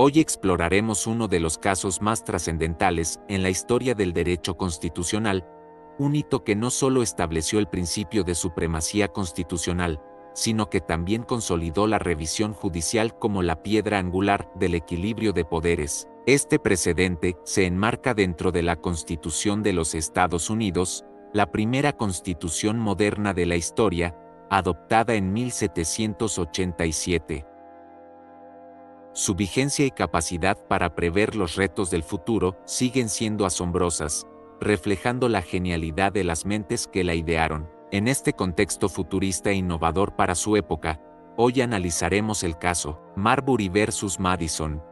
Hoy exploraremos uno de los casos más trascendentales en la historia del derecho constitucional, un hito que no solo estableció el principio de supremacía constitucional, sino que también consolidó la revisión judicial como la piedra angular del equilibrio de poderes. Este precedente se enmarca dentro de la Constitución de los Estados Unidos, la primera constitución moderna de la historia, adoptada en 1787. Su vigencia y capacidad para prever los retos del futuro siguen siendo asombrosas, reflejando la genialidad de las mentes que la idearon. En este contexto futurista e innovador para su época, hoy analizaremos el caso Marbury versus Madison.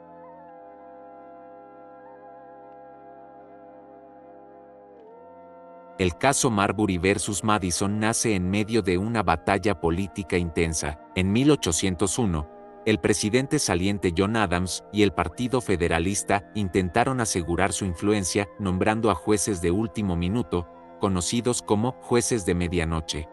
El caso Marbury versus Madison nace en medio de una batalla política intensa. En 1801, el presidente saliente John Adams y el Partido Federalista intentaron asegurar su influencia nombrando a jueces de último minuto, conocidos como jueces de medianoche.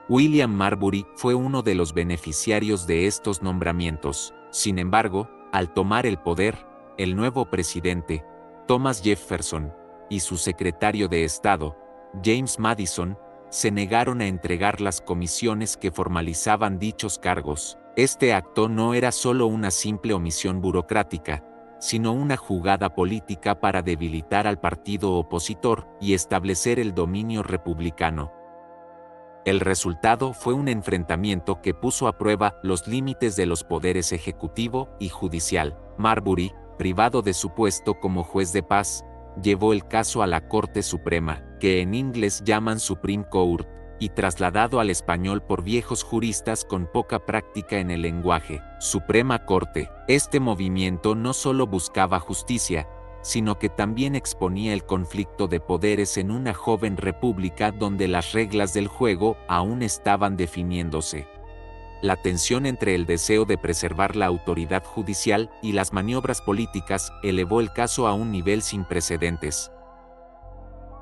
William Marbury fue uno de los beneficiarios de estos nombramientos. Sin embargo, al tomar el poder, el nuevo presidente, Thomas Jefferson, y su secretario de Estado, James Madison, se negaron a entregar las comisiones que formalizaban dichos cargos. Este acto no era solo una simple omisión burocrática, sino una jugada política para debilitar al partido opositor y establecer el dominio republicano. El resultado fue un enfrentamiento que puso a prueba los límites de los poderes ejecutivo y judicial. Marbury, privado de su puesto como juez de paz, llevó el caso a la Corte Suprema, que en inglés llaman Supreme Court, y trasladado al español por viejos juristas con poca práctica en el lenguaje, Suprema Corte. Este movimiento no solo buscaba justicia, sino que también exponía el conflicto de poderes en una joven república donde las reglas del juego aún estaban definiéndose. La tensión entre el deseo de preservar la autoridad judicial y las maniobras políticas elevó el caso a un nivel sin precedentes.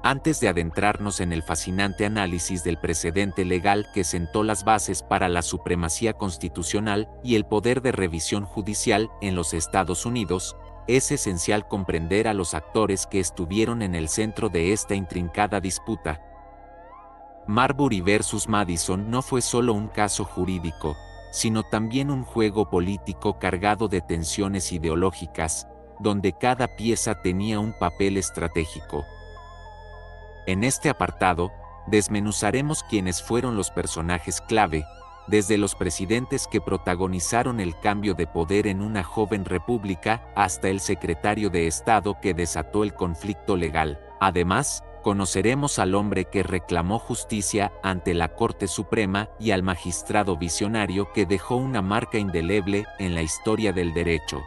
Antes de adentrarnos en el fascinante análisis del precedente legal que sentó las bases para la supremacía constitucional y el poder de revisión judicial en los Estados Unidos, es esencial comprender a los actores que estuvieron en el centro de esta intrincada disputa. Marbury versus Madison no fue solo un caso jurídico, sino también un juego político cargado de tensiones ideológicas, donde cada pieza tenía un papel estratégico. En este apartado, desmenuzaremos quiénes fueron los personajes clave, desde los presidentes que protagonizaron el cambio de poder en una joven república hasta el secretario de Estado que desató el conflicto legal. Además, conoceremos al hombre que reclamó justicia ante la Corte Suprema y al magistrado visionario que dejó una marca indeleble en la historia del derecho.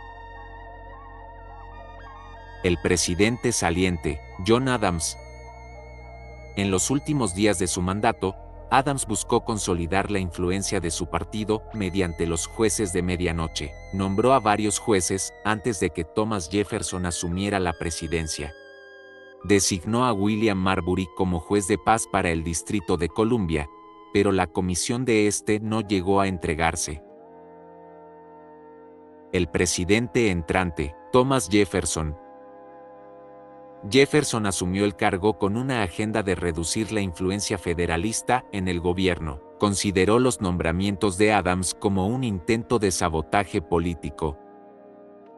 El presidente saliente, John Adams. En los últimos días de su mandato, Adams buscó consolidar la influencia de su partido mediante los jueces de medianoche. Nombró a varios jueces antes de que Thomas Jefferson asumiera la presidencia. Designó a William Marbury como juez de paz para el Distrito de Columbia, pero la comisión de este no llegó a entregarse. El presidente entrante, Thomas Jefferson. Jefferson asumió el cargo con una agenda de reducir la influencia federalista en el gobierno. Consideró los nombramientos de Adams como un intento de sabotaje político.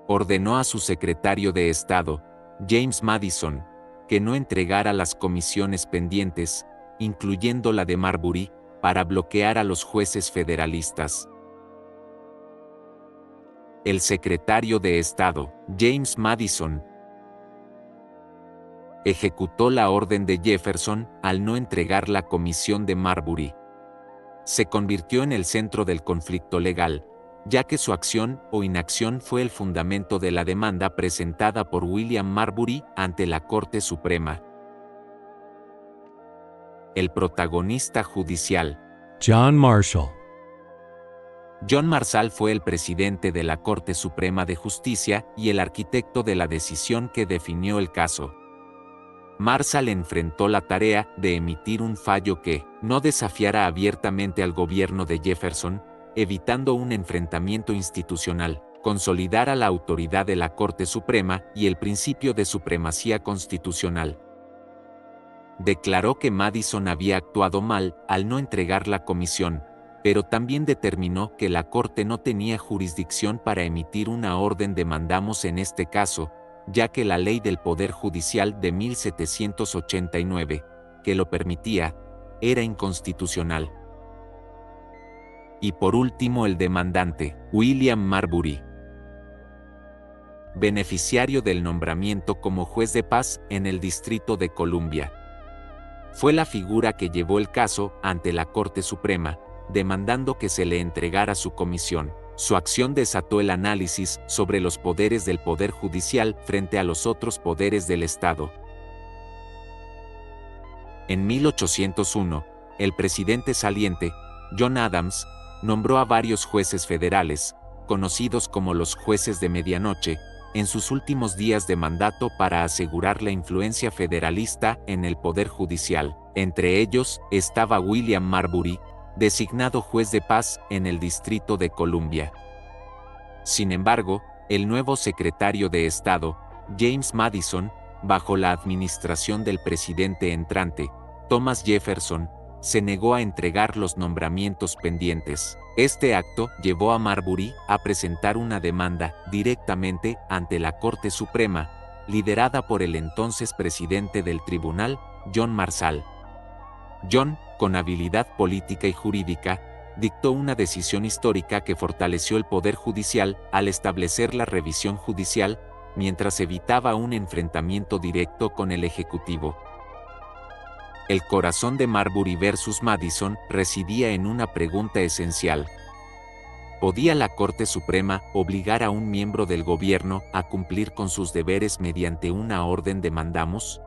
Ordenó a su secretario de Estado, James Madison, que no entregara las comisiones pendientes, incluyendo la de Marbury, para bloquear a los jueces federalistas. El secretario de Estado, James Madison, ejecutó la orden de Jefferson al no entregar la comisión de Marbury. Se convirtió en el centro del conflicto legal, ya que su acción o inacción fue el fundamento de la demanda presentada por William Marbury ante la Corte Suprema. El protagonista judicial, John Marshall. John Marshall fue el presidente de la Corte Suprema de Justicia y el arquitecto de la decisión que definió el caso. Marshall enfrentó la tarea de emitir un fallo que no desafiara abiertamente al gobierno de Jefferson, evitando un enfrentamiento institucional. consolidara la autoridad de la Corte Suprema y el principio de supremacía constitucional. Declaró que Madison había actuado mal al no entregar la comisión, pero también determinó que la Corte no tenía jurisdicción para emitir una orden de mandamus en este caso, ya que la Ley del Poder Judicial de 1789, que lo permitía, era inconstitucional. Y por último el demandante, William Marbury, beneficiario del nombramiento como juez de paz en el Distrito de Columbia. Fue la figura que llevó el caso ante la Corte Suprema, demandando que se le entregara su comisión. Su acción desató el análisis sobre los poderes del Poder Judicial frente a los otros poderes del Estado. En 1801, el presidente saliente, John Adams, nombró a varios jueces federales, conocidos como los jueces de medianoche, en sus últimos días de mandato para asegurar la influencia federalista en el Poder Judicial. Entre ellos estaba William Marbury, designado juez de paz en el Distrito de Columbia. Sin embargo, el nuevo secretario de Estado, James Madison, bajo la administración del presidente entrante, Thomas Jefferson, se negó a entregar los nombramientos pendientes. Este acto llevó a Marbury a presentar una demanda directamente ante la Corte Suprema, liderada por el entonces presidente del tribunal, John Marshall. John, con habilidad política y jurídica, dictó una decisión histórica que fortaleció el Poder Judicial al establecer la revisión judicial, mientras evitaba un enfrentamiento directo con el Ejecutivo. El corazón de Marbury versus Madison residía en una pregunta esencial. ¿Podía la Corte Suprema obligar a un miembro del gobierno a cumplir con sus deberes mediante una orden de mandamus?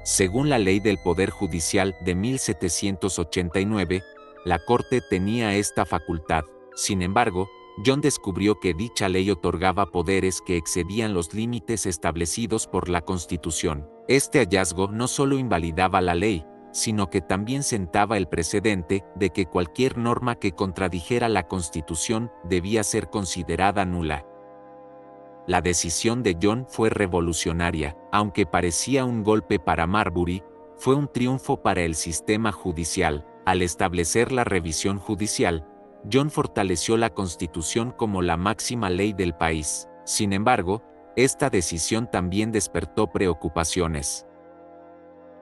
Según la Ley del Poder Judicial de 1789, la Corte tenía esta facultad. Sin embargo, John descubrió que dicha ley otorgaba poderes que excedían los límites establecidos por la Constitución. Este hallazgo no solo invalidaba la ley, sino que también sentaba el precedente de que cualquier norma que contradijera la Constitución debía ser considerada nula. La decisión de John fue revolucionaria, aunque parecía un golpe para Marbury, fue un triunfo para el sistema judicial. Al establecer la revisión judicial, John fortaleció la Constitución como la máxima ley del país. Sin embargo, esta decisión también despertó preocupaciones.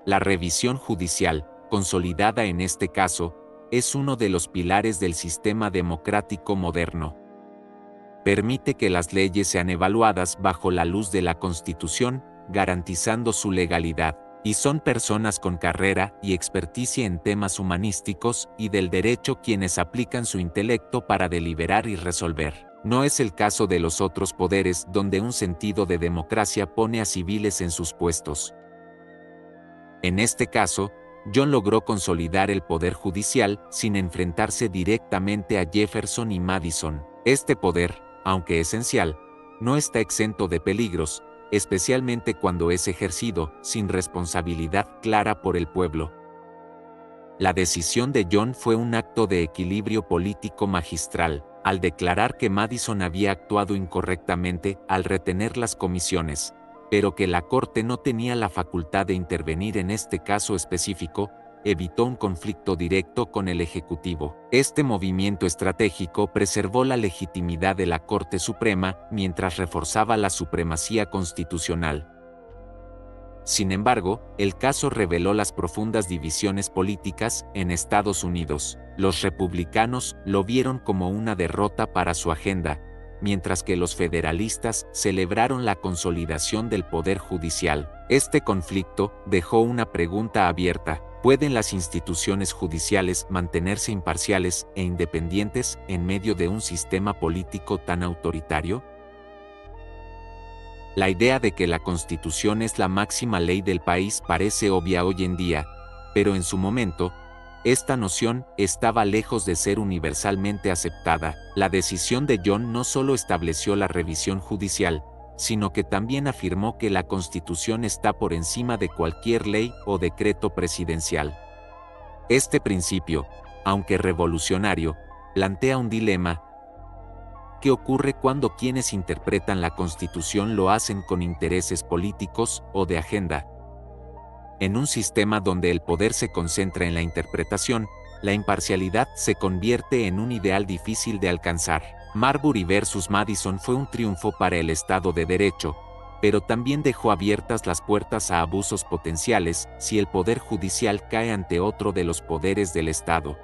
La revisión judicial, consolidada en este caso, es uno de los pilares del sistema democrático moderno. Permite que las leyes sean evaluadas bajo la luz de la Constitución, garantizando su legalidad. Y son personas con carrera y experticia en temas humanísticos y del derecho quienes aplican su intelecto para deliberar y resolver. No es el caso de los otros poderes donde un sentido de democracia pone a civiles en sus puestos. En este caso, John logró consolidar el poder judicial sin enfrentarse directamente a Jefferson y Madison. Este poder, aunque esencial, no está exento de peligros, especialmente cuando es ejercido sin responsabilidad clara por el pueblo. La decisión de John fue un acto de equilibrio político magistral, al declarar que Madison había actuado incorrectamente al retener las comisiones, pero que la Corte no tenía la facultad de intervenir en este caso específico, evitó un conflicto directo con el Ejecutivo. Este movimiento estratégico preservó la legitimidad de la Corte Suprema mientras reforzaba la supremacía constitucional. Sin embargo, el caso reveló las profundas divisiones políticas en Estados Unidos. Los republicanos lo vieron como una derrota para su agenda, mientras que los federalistas celebraron la consolidación del poder judicial. Este conflicto dejó una pregunta abierta: ¿pueden las instituciones judiciales mantenerse imparciales e independientes en medio de un sistema político tan autoritario? La idea de que la Constitución es la máxima ley del país parece obvia hoy en día, pero en su momento, esta noción estaba lejos de ser universalmente aceptada. La decisión de John no solo estableció la revisión judicial, sino que también afirmó que la Constitución está por encima de cualquier ley o decreto presidencial. Este principio, aunque revolucionario, plantea un dilema. ¿qué ocurre cuando quienes interpretan la Constitución lo hacen con intereses políticos o de agenda? En un sistema donde el poder se concentra en la interpretación, la imparcialidad se convierte en un ideal difícil de alcanzar. Marbury versus Madison fue un triunfo para el Estado de Derecho, pero también dejó abiertas las puertas a abusos potenciales si el poder judicial cae ante otro de los poderes del Estado.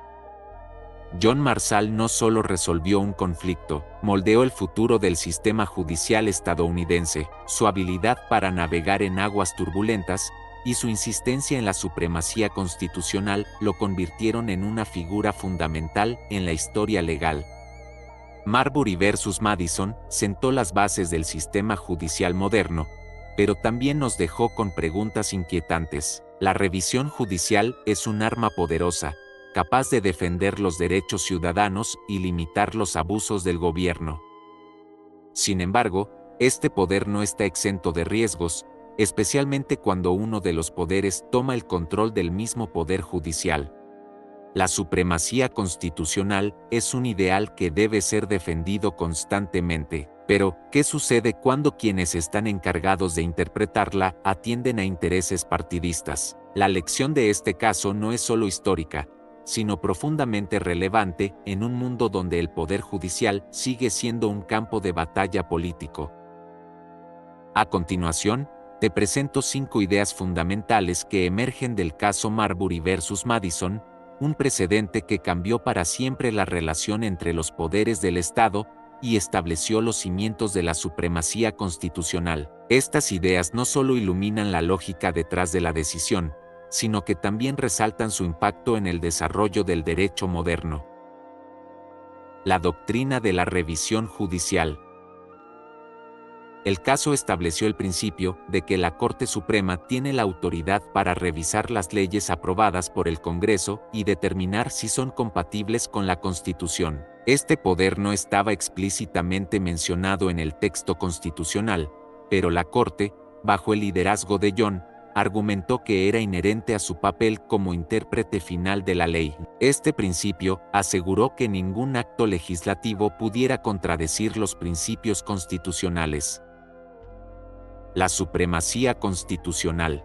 John Marshall no solo resolvió un conflicto, moldeó el futuro del sistema judicial estadounidense. Su habilidad para navegar en aguas turbulentas y su insistencia en la supremacía constitucional lo convirtieron en una figura fundamental en la historia legal. Marbury versus Madison sentó las bases del sistema judicial moderno, pero también nos dejó con preguntas inquietantes. La revisión judicial es un arma poderosa, capaz de defender los derechos ciudadanos y limitar los abusos del gobierno. Sin embargo, este poder no está exento de riesgos, especialmente cuando uno de los poderes toma el control del mismo poder judicial. La supremacía constitucional es un ideal que debe ser defendido constantemente, pero, ¿qué sucede cuando quienes están encargados de interpretarla atienden a intereses partidistas? La lección de este caso no es solo histórica, sino profundamente relevante en un mundo donde el poder judicial sigue siendo un campo de batalla político. A continuación, te presento 5 ideas fundamentales que emergen del caso Marbury versus Madison, un precedente que cambió para siempre la relación entre los poderes del Estado y estableció los cimientos de la supremacía constitucional. Estas ideas no solo iluminan la lógica detrás de la decisión, sino que también resaltan su impacto en el desarrollo del derecho moderno. La doctrina de la revisión judicial. El caso estableció el principio de que la Corte Suprema tiene la autoridad para revisar las leyes aprobadas por el Congreso y determinar si son compatibles con la Constitución. Este poder no estaba explícitamente mencionado en el texto constitucional, pero la Corte, bajo el liderazgo de John, argumentó que era inherente a su papel como intérprete final de la ley. Este principio aseguró que ningún acto legislativo pudiera contradecir los principios constitucionales. La supremacía constitucional.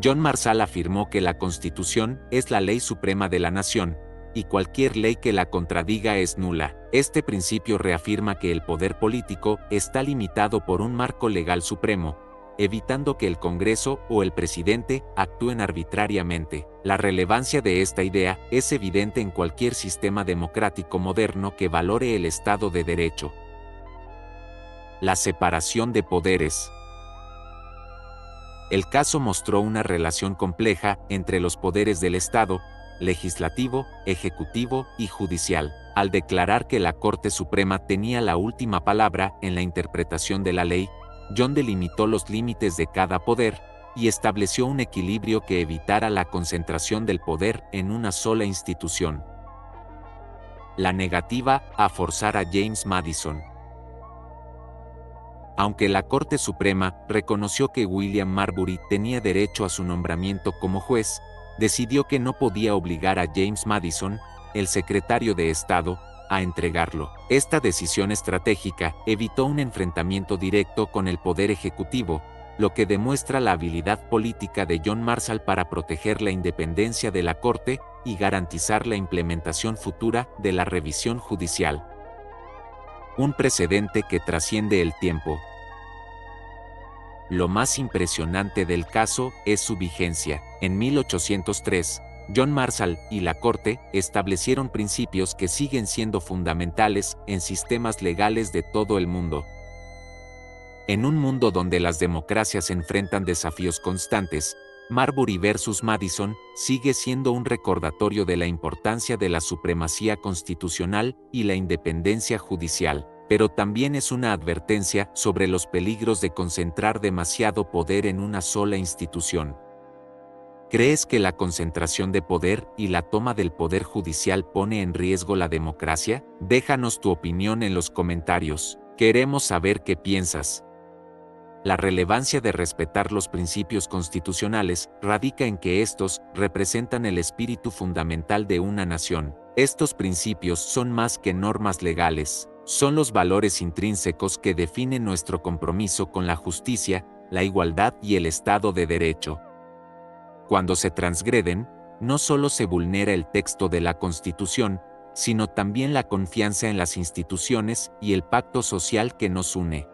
John Marshall afirmó que la Constitución es la ley suprema de la nación, y cualquier ley que la contradiga es nula. Este principio reafirma que el poder político está limitado por un marco legal supremo, evitando que el Congreso o el presidente actúen arbitrariamente. La relevancia de esta idea es evidente en cualquier sistema democrático moderno que valore el Estado de Derecho. La separación de poderes. El caso mostró una relación compleja entre los poderes del Estado, legislativo, ejecutivo y judicial. Al declarar que la Corte Suprema tenía la última palabra en la interpretación de la ley, John delimitó los límites de cada poder y estableció un equilibrio que evitara la concentración del poder en una sola institución. La negativa a forzar a James Madison. Aunque la Corte Suprema reconoció que William Marbury tenía derecho a su nombramiento como juez, decidió que no podía obligar a James Madison, el secretario de Estado, a entregarlo. Esta decisión estratégica evitó un enfrentamiento directo con el poder ejecutivo, lo que demuestra la habilidad política de John Marshall para proteger la independencia de la Corte y garantizar la implementación futura de la revisión judicial. Un precedente que trasciende el tiempo. Lo más impresionante del caso es su vigencia. En 1803, John Marshall y la Corte establecieron principios que siguen siendo fundamentales en sistemas legales de todo el mundo. En un mundo donde las democracias enfrentan desafíos constantes, Marbury versus Madison sigue siendo un recordatorio de la importancia de la supremacía constitucional y la independencia judicial, pero también es una advertencia sobre los peligros de concentrar demasiado poder en una sola institución. ¿Crees que la concentración de poder y la toma del poder judicial pone en riesgo la democracia? Déjanos tu opinión en los comentarios. Queremos saber qué piensas. La relevancia de respetar los principios constitucionales radica en que estos representan el espíritu fundamental de una nación. Estos principios son más que normas legales, son los valores intrínsecos que definen nuestro compromiso con la justicia, la igualdad y el Estado de Derecho. Cuando se transgreden, no solo se vulnera el texto de la Constitución, sino también la confianza en las instituciones y el pacto social que nos une.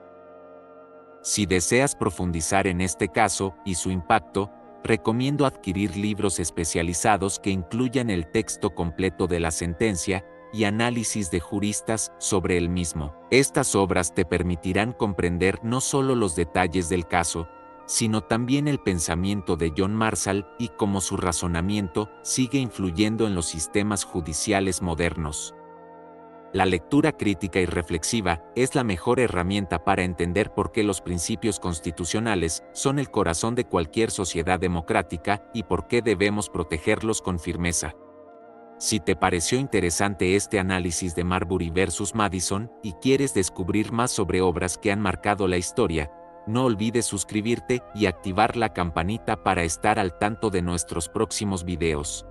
Si deseas profundizar en este caso y su impacto, recomiendo adquirir libros especializados que incluyan el texto completo de la sentencia y análisis de juristas sobre el mismo. Estas obras te permitirán comprender no solo los detalles del caso, sino también el pensamiento de John Marshall y cómo su razonamiento sigue influyendo en los sistemas judiciales modernos. La lectura crítica y reflexiva es la mejor herramienta para entender por qué los principios constitucionales son el corazón de cualquier sociedad democrática y por qué debemos protegerlos con firmeza. Si te pareció interesante este análisis de Marbury versus Madison y quieres descubrir más sobre obras que han marcado la historia, no olvides suscribirte y activar la campanita para estar al tanto de nuestros próximos videos.